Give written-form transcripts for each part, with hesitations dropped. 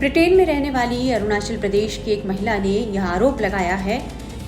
Britain में रहने वाली अरुणाचल प्रदेश की एक महिला ने यह आरोप लगाया है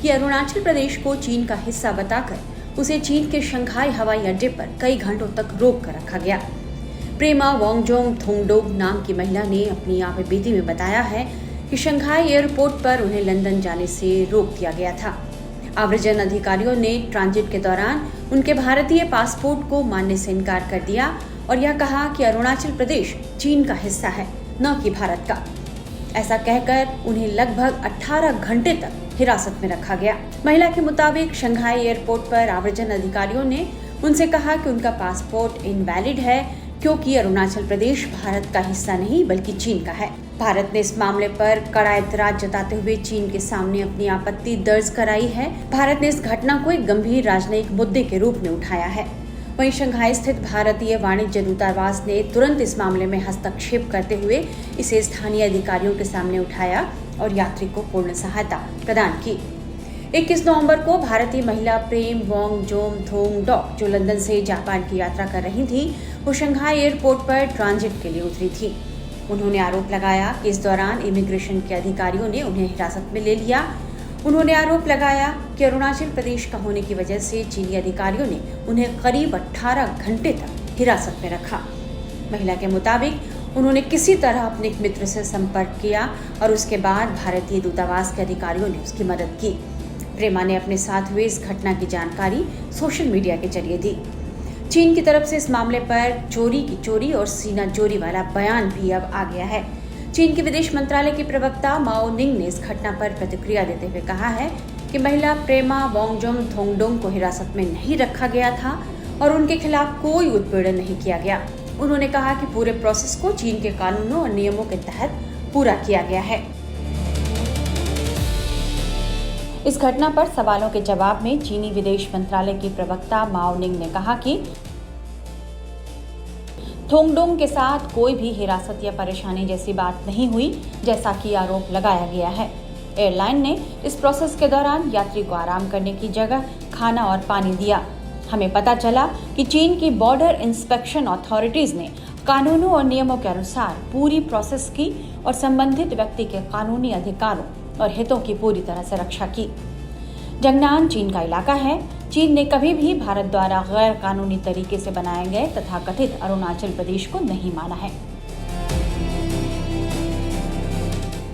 कि अरुणाचल प्रदेश को चीन का हिस्सा बताकर उसे चीन के शंघाई हवाई अड्डे पर कई घंटों तक रोक कर रखा गया। प्रेमा थोंगडोक नाम की महिला ने अपनी आपबीती में बताया है कि शंघाई एयरपोर्ट पर उन्हें लंदन जाने से रोक दिया गया था। आव्रजन अधिकारियों ने ट्रांजिट के दौरान उनके भारतीय पासपोर्ट को मानने से इनकार कर दिया और यह कहा कि अरुणाचल प्रदेश चीन का हिस्सा है, न कि भारत का। ऐसा कहकर उन्हें लगभग 18 घंटे तक हिरासत में रखा गया। महिला के मुताबिक शंघाई एयरपोर्ट पर आव्रजन अधिकारियों ने उनसे कहा कि उनका पासपोर्ट इनवैलिड है क्योंकि अरुणाचल प्रदेश भारत का हिस्सा नहीं बल्कि चीन का है। भारत ने इस मामले पर कड़ा एतराज जताते हुए चीन के सामने अपनी आपत्ति दर्ज कराई है। भारत ने इस घटना को एक गंभीर राजनयिक मुद्दे के रूप में उठाया है। वहीं शंघाई स्थित भारतीय वाणिज्य दूतावास ने तुरंत इस मामले में हस्तक्षेप करते हुए इसे स्थानीय अधिकारियों के सामने उठाया और यात्री को पूर्ण सहायता प्रदान की। 21 नवंबर को भारतीय महिला प्रेमा थोंगडोक जो लंदन से जापान की यात्रा कर रही थी, वो शंघाई एयरपोर्ट पर ट्रांजिट के लिए उतरी थी। उन्होंने आरोप लगाया कि इस दौरान इमिग्रेशन के अधिकारियों ने उन्हें हिरासत में ले लिया। उन्होंने आरोप लगाया कि अरुणाचल प्रदेश का होने की वजह से चीनी अधिकारियों ने उन्हें करीब 18 घंटे तक हिरासत में रखा। महिला के मुताबिक उन्होंने किसी तरह अपने एक मित्र से संपर्क किया और उसके बाद भारतीय दूतावास के अधिकारियों ने उसकी मदद की। प्रेमा ने अपने साथ हुए इस घटना की जानकारी सोशल मीडिया के जरिए दी। चीन की तरफ से इस मामले पर चोरी की चोरी और सीना चोरी वाला बयान भी अब आ गया है। चीन के विदेश मंत्रालय के प्रवक्ता माओ निंग ने इस घटना पर प्रतिक्रिया देते हुए कहा है कि महिला प्रेमा थोंगडोक को हिरासत में नहीं रखा गया था और उनके खिलाफ कोई उत्पीड़न नहीं किया गया। उन्होंने कहा कि पूरे प्रोसेस को चीन के कानूनों और नियमों के तहत पूरा किया गया है। इस घटना पर सवालों के जवाब में चीनी विदेश मंत्रालय की प्रवक्ता माओ निंग ने कहा कि थोंगडोक के साथ कोई भी हिरासत या परेशानी जैसी बात नहीं हुई, जैसा कि आरोप लगाया गया है। एयरलाइन ने इस प्रोसेस के दौरान यात्री को आराम करने की जगह खाना और पानी दिया। हमें पता चला कि चीन की बॉर्डर इंस्पेक्शन अथॉरिटीज ने कानूनों और नियमों के अनुसार पूरी प्रोसेस की और संबंधित व्यक्ति के कानूनी अधिकारों और हितों की पूरी तरह से रक्षा की। जंगनान चीन का इलाका है। चीन ने कभी भी भारत द्वारा गैर कानूनी तरीके से बनाए गए तथा कथित अरुणाचल प्रदेश को नहीं माना है।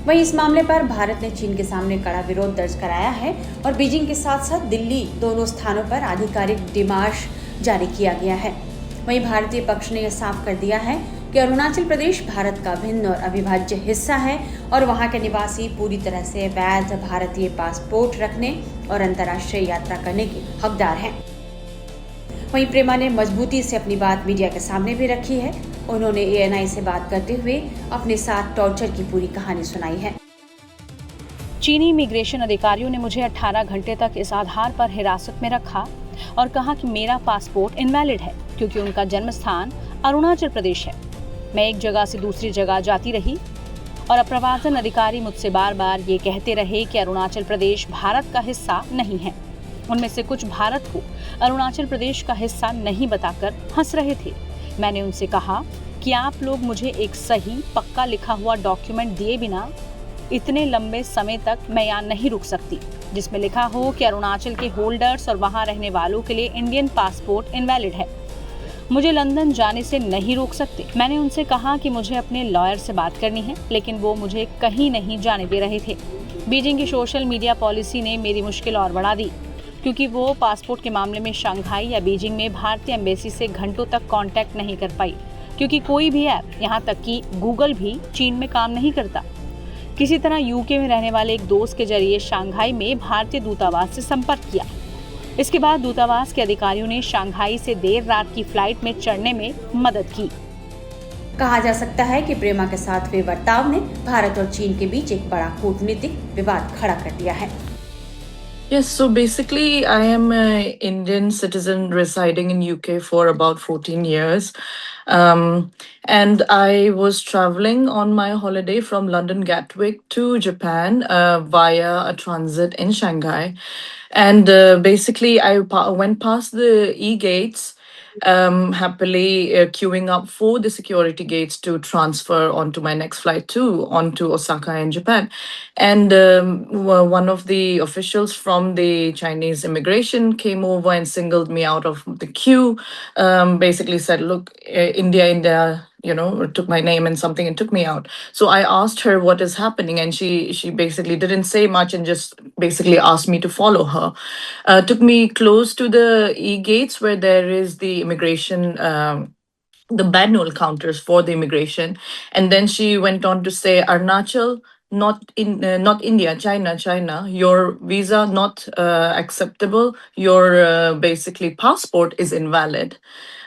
वहीं इस मामले पर भारत ने चीन के सामने कड़ा विरोध दर्ज कराया है और बीजिंग के साथ साथ दिल्ली दोनों स्थानों पर आधिकारिक डिमार्श जारी किया गया है। वहीं भारतीय पक्ष ने यह साफ कर दिया है कि अरुणाचल प्रदेश भारत का भिन्न और अविभाज्य हिस्सा है और वहां के निवासी पूरी तरह से वैध भारतीय पासपोर्ट रखने और अंतर्राष्ट्रीय यात्रा करने के हकदार हैं। वहीं प्रेमा ने मजबूती से अपनी बात मीडिया के सामने भी रखी है। उन्होंने ANI से बात करते हुए अपने साथ टॉर्चर की पूरी कहानी सुनाई है। चीनी इमिग्रेशन अधिकारियों ने मुझे 18 घंटे तक इस आधार पर हिरासत में रखा और कहा कि मेरा पासपोर्ट इनवैलिड है क्योंकि उनका जन्म स्थान अरुणाचल प्रदेश है। मैं एक जगह से दूसरी जगह जाती रही और अप्रवासन अधिकारी मुझसे बार बार ये कहते रहे कि अरुणाचल प्रदेश भारत का हिस्सा नहीं है। उनमें से कुछ भारत को अरुणाचल प्रदेश का हिस्सा नहीं बताकर हंस रहे थे। मैंने उनसे कहा कि आप लोग मुझे एक सही पक्का लिखा हुआ डॉक्यूमेंट दिए बिना इतने लंबे समय तक मैं यहाँ नहीं रुक सकती जिसमें लिखा हो कि अरुणाचल के होल्डर्स और वहाँ रहने वालों के लिए इंडियन पासपोर्ट इनवैलिड है। मुझे लंदन जाने से नहीं रोक सकते। मैंने उनसे कहा कि मुझे अपने लॉयर से बात करनी है, लेकिन वो मुझे कहीं नहीं जाने दे रहे थे। बीजिंग की सोशल मीडिया पॉलिसी ने मेरी मुश्किल और बढ़ा दी क्योंकि वो पासपोर्ट के मामले में शंघाई या बीजिंग में भारतीय एम्बेसी से घंटों तक कांटेक्ट नहीं कर पाई क्योंकि कोई भी ऐप, यहाँ तक कि गूगल भी चीन में काम नहीं करता। किसी तरह यूके में रहने वाले एक दोस्त के जरिए शंघाई में भारतीय दूतावास से संपर्क किया। इसके बाद दूतावास के अधिकारियों ने शंघाई से देर रात की फ्लाइट में चढ़ने में मदद की। कहा जा सकता है कि प्रेमा के साथ हुए बर्ताव ने भारत और चीन के बीच एक बड़ा कूटनीतिक विवाद खड़ा कर दिया है। Yes, so basically I am an Indian citizen residing in UK for about 14 years. And I was traveling on my holiday from London Gatwick to Japan via a transit in Shanghai. And basically I went past the e-gates happily queuing up for the security gates to transfer onto my next flight too, onto Osaka in Japan. And one of the officials from the Chinese immigration came over and singled me out of the queue. Basically said, "Look, India, India." Took my name and something and took me out. So I asked her what is happening, and she basically didn't say much and just basically asked me to follow her. Took me close to the e-gates where there is the immigration, the manual counters for the immigration. And then she went on to say, "Arunachal, not India, China. Your visa not acceptable. Your basically passport is invalid."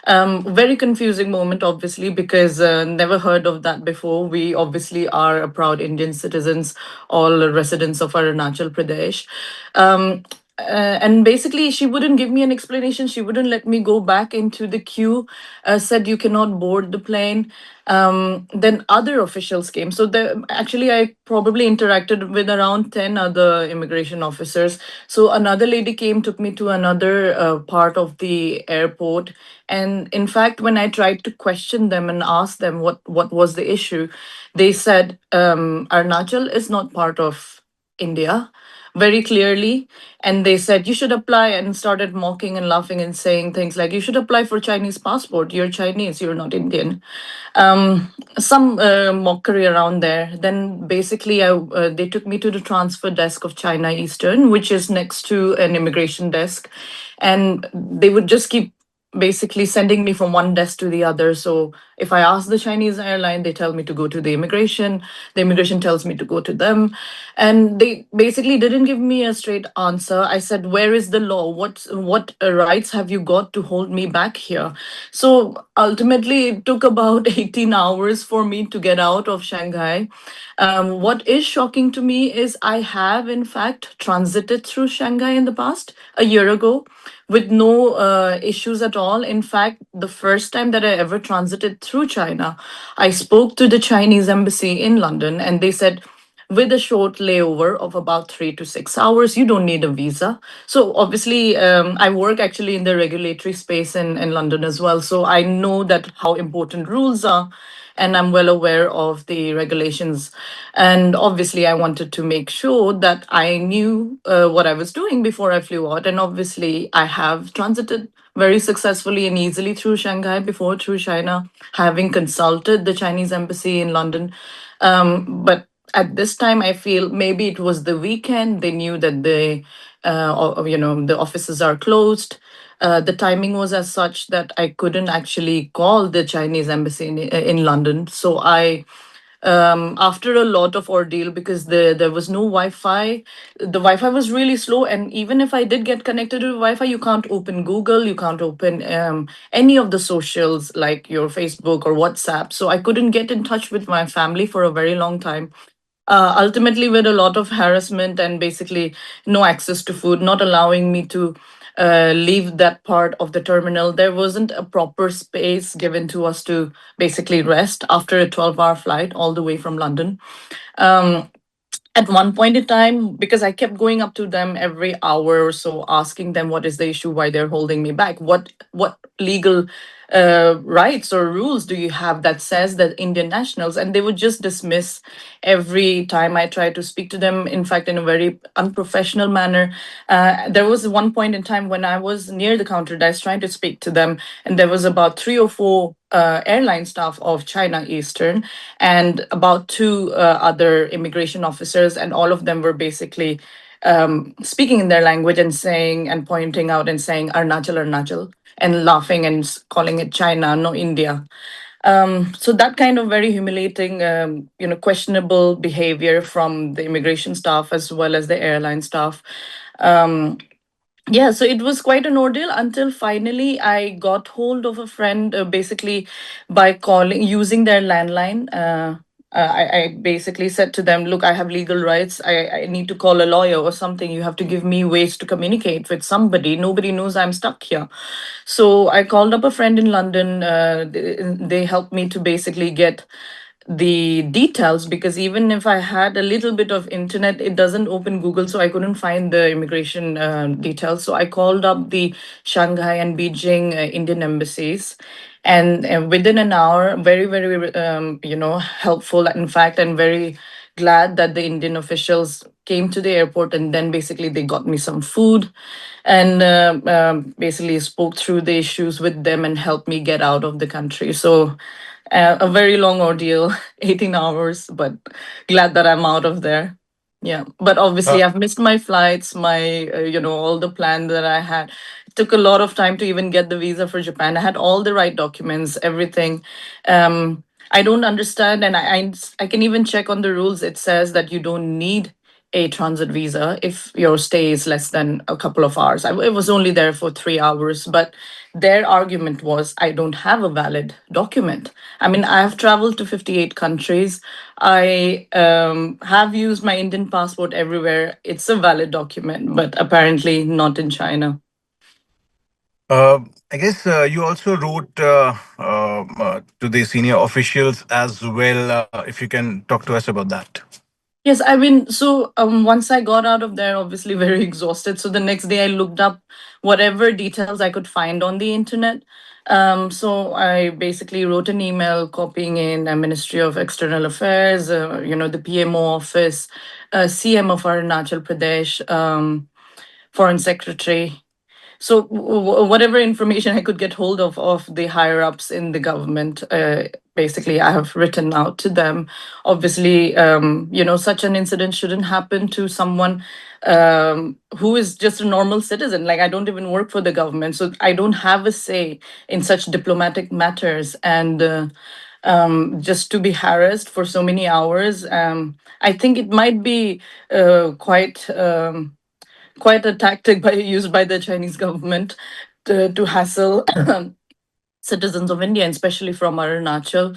Very confusing moment, obviously, because never heard of that before. We obviously are a proud Indian citizens, all residents of Arunachal Pradesh. And basically, she wouldn't give me an explanation. She wouldn't let me go back into the queue. Said you cannot board the plane. Then other officials came. So actually, I probably interacted with around 10 other immigration officers. So another lady came, took me to another part of the airport. And in fact, when I tried to question them and ask them what was the issue, they said, Arunachal is not part of India, very clearly. And they said, "You should apply," and started mocking and laughing and saying things like, "You should apply for Chinese passport. You're Chinese, you're not Indian." Some mockery around there. Then basically, they took me to the transfer desk of China Eastern, which is next to an immigration desk. And they would just keep basically sending me from one desk to the other. So if I ask the Chinese airline, they tell me to go to the immigration. The immigration tells me to go to them. And they basically didn't give me a straight answer. I said, "Where is the law? What rights have you got to hold me back here?" So ultimately, it took about 18 hours for me to get out of Shanghai. What is shocking to me is I have, in fact, transited through Shanghai in the past, a year ago, with no issues at all. In fact, the first time that I ever transited through China, I spoke to the Chinese embassy in London, and they said, with a short layover of about 3 to 6 hours, you don't need a visa. So obviously, I work actually in the regulatory space in London as well. So I know that how important rules are, and I'm well aware of the regulations. And obviously, I wanted to make sure that I knew what I was doing before I flew out. And obviously, I have transited very successfully and easily through Shanghai before, through China, having consulted the Chinese embassy in London. But at this time, I feel maybe it was the weekend. They knew that the offices are closed. The timing was as such that I couldn't actually call the Chinese embassy in London. So after a lot of ordeal, because there was no Wi-Fi, the Wi-Fi was really slow, and even if I did get connected to Wi-Fi, you can't open Google, you can't open any of the socials like your Facebook or WhatsApp. So I couldn't get in touch with my family for a very long time. Ultimately, with a lot of harassment and basically no access to food, not allowing me to leave that part of the terminal. There wasn't a proper space given to us to basically rest after a 12-hour flight all the way from London. Um, at one point in time, because I kept going up to them every hour or so, asking them what is the issue, why they're holding me back, what legal rights or rules do you have that says that Indian nationals, and they would just dismiss every time I tried to speak to them. In fact, in a very unprofessional manner. There was one point in time when I was near the counter desk trying to speak to them, and there was about 3 or 4 airline staff of China Eastern and about 2 other immigration officers, and all of them were basically speaking in their language and saying and pointing out and saying Arunachal, and laughing and calling it China, no India. So that kind of very humiliating, questionable behavior from the immigration staff as well as the airline staff. Um, yeah, so it was quite an ordeal until finally I got hold of a friend, basically by calling using their landline. I basically said to them, "Look, I have legal rights. I need to call a lawyer or something. You have to give me ways to communicate with somebody. Nobody knows I'm stuck here." So I called up a friend in London. They helped me to basically get the details, because even if I had a little bit of internet, it doesn't open Google, so I couldn't find the immigration details. So I called up the Shanghai and Beijing Indian embassies, and within an hour, very very helpful, in fact, and very glad that the Indian officials came to the airport, and then basically they got me some food, and basically spoke through the issues with them and helped me get out of the country. So a very long ordeal, 18 hours, but glad that I'm out of there. Yeah, but Uh, obviously I've missed my flights, my all the plan that I had. It took a lot of time to even get the visa for Japan. I had all the right documents, everything. I don't understand, and I can even check on the rules. It says that you don't need a transit visa if your stay is less than a couple of hours. It was only there for 3 hours, but their argument was I don't have a valid document. I mean, I have traveled to 58 countries. I have used my Indian passport everywhere. It's a valid document, but apparently not in China. I guess you also wrote to the senior officials as well. If you can talk to us about that. Yes, I mean, so once I got out of there, obviously very exhausted. So the next day I looked up whatever details I could find on the internet. So I basically wrote an email copying in a Ministry of External Affairs, the PMO office, CM of Arunachal Pradesh, Foreign Secretary. So whatever information I could get hold of the higher ups in the government, basically I have written out to them. Obviously, such an incident shouldn't happen to someone who is just a normal citizen. Like, I don't even work for the government, so I don't have a say in such diplomatic matters. And just to be harassed for so many hours, I think it might be quite a tactic used by the Chinese government to hassle citizens of India, and especially from Arunachal,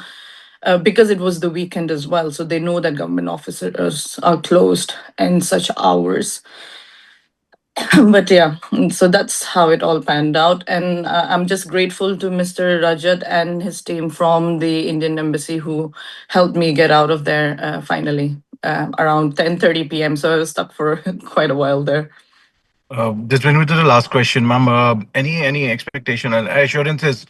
because it was the weekend as well. So they know that government offices are closed in such hours. But yeah, so that's how it all panned out. And I'm just grateful to Mr. Rajat and his team from the Indian embassy who helped me get out of there finally around 10:30 p.m. So I was stuck for quite a while there. This brings me to the last question, ma'am. Any expectation and assurances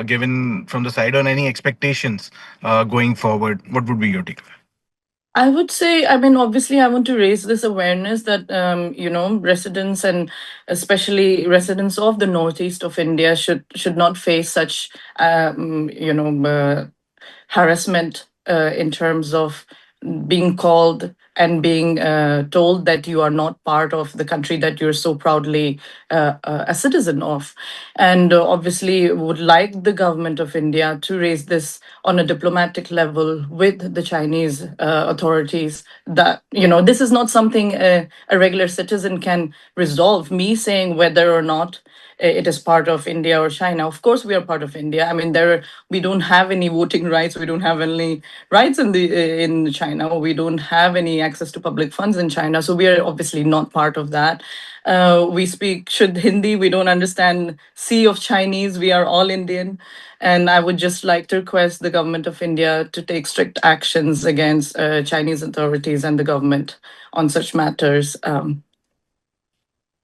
given from the side on any expectations going forward? What would be your take? I would say, I mean, obviously, I want to raise this awareness that, residents, and especially residents of the northeast of India should not face such, harassment in terms of being called and being told that you are not part of the country that you're so proudly a citizen of. And obviously, would like the government of India to raise this on a diplomatic level with the Chinese authorities, that, this is not something a regular citizen can resolve. Me saying whether or not it is part of India or China. Of course, we are part of India. I mean, we don't have any voting rights. We don't have any rights in China. We don't have any access to public funds in China. So we are obviously not part of that. We speak should Hindi. We don't understand C of Chinese. We are all Indian. And I would just like to request the government of India to take strict actions against Chinese authorities and the government on such matters.